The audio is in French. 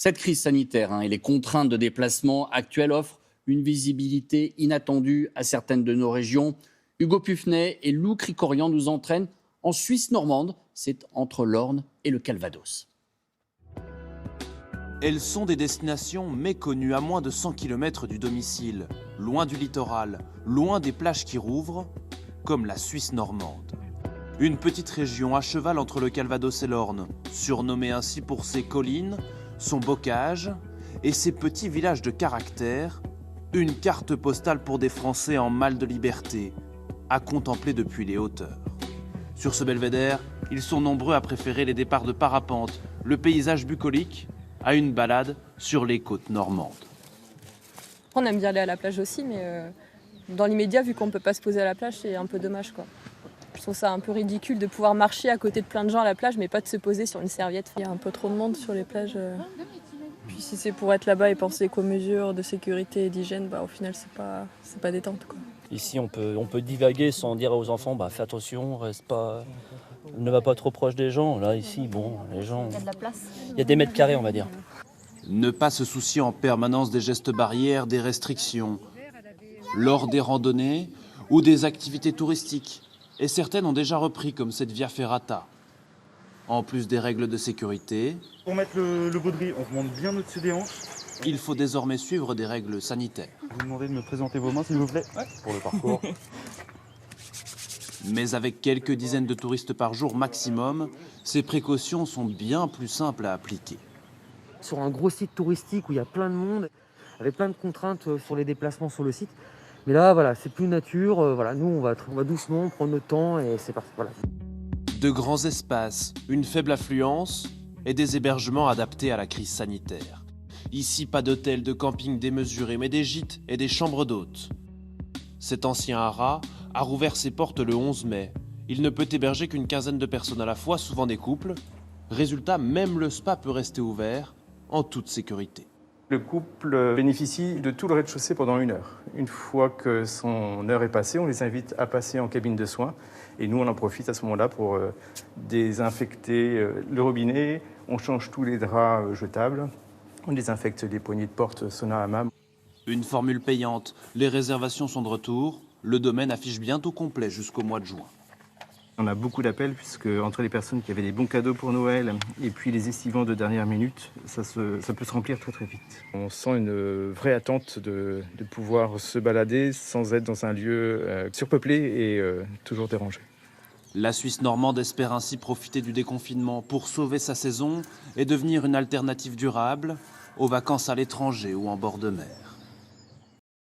Cette crise sanitaire et les contraintes de déplacement actuelles offrent une visibilité inattendue à certaines de nos régions. Hugo Pufnet et Lou Krikorian nous entraînent en Suisse normande, c'est entre l'Orne et le Calvados. Elles sont des destinations méconnues à moins de 100 km du domicile, loin du littoral, loin des plages qui rouvrent, comme la Suisse normande. Une petite région à cheval entre le Calvados et l'Orne, surnommée ainsi pour ses collines, son bocage et ses petits villages de caractère, une carte postale pour des Français en mal de liberté, à contempler depuis les hauteurs. Sur ce belvédère, ils sont nombreux à préférer les départs de parapente, le paysage bucolique, à une balade sur les côtes normandes. On aime bien aller à la plage aussi, mais dans l'immédiat, vu qu'on ne peut pas se poser à la plage, c'est un peu dommage, quoi. Je trouve ça un peu ridicule de pouvoir marcher à côté de plein de gens à la plage, mais pas de se poser sur une serviette. Il y a un peu trop de monde sur les plages. Puis si c'est pour être là-bas et penser qu'aux mesures de sécurité et d'hygiène, au final, c'est pas détente, quoi. Ici, on peut divaguer sans dire aux enfants, fais attention, ne va pas trop proche des gens. Là, ici, les gens... Il y a de la place. Il y a des mètres carrés, on va dire. Ne pas se soucier en permanence des gestes barrières, des restrictions, lors des randonnées ou des activités touristiques. Et certaines ont déjà repris, comme cette Via Ferrata. En plus des règles de sécurité, pour mettre le baudrier, on remonte bien au-dessus des hanches. il faut désormais suivre des règles sanitaires. Je vous demandez de me présenter vos mains, s'il vous plaît, pour le parcours. Mais avec quelques dizaines de touristes par jour maximum, ces précautions sont bien plus simples à appliquer. Sur un gros site touristique où il y a plein de monde, avec plein de contraintes sur les déplacements sur le site. Mais là, c'est plus nature. Nous, on va doucement prendre notre temps et c'est parti. Voilà. De grands espaces, une faible affluence et des hébergements adaptés à la crise sanitaire. Ici, pas d'hôtels, de camping démesurés, mais des gîtes et des chambres d'hôtes. Cet ancien haras a rouvert ses portes le 11 mai. Il ne peut héberger qu'une quinzaine de personnes à la fois, souvent des couples. Résultat, même le spa peut rester ouvert en toute sécurité. Le couple bénéficie de tout le rez-de-chaussée pendant 1 heure. Une fois que son heure est passée, on les invite à passer en cabine de soins. Et nous, on en profite à ce moment-là pour désinfecter le robinet. On change tous les draps jetables. On désinfecte les poignées de porte sauna hammam. Une formule payante. Les réservations sont de retour. Le domaine affiche bientôt complet jusqu'au mois de juin. On a beaucoup d'appels puisque entre les personnes qui avaient des bons cadeaux pour Noël et puis les estivants de dernière minute, ça peut se remplir très très vite. On sent une vraie attente de pouvoir se balader sans être dans un lieu surpeuplé et toujours dérangé. La Suisse normande espère ainsi profiter du déconfinement pour sauver sa saison et devenir une alternative durable aux vacances à l'étranger ou en bord de mer.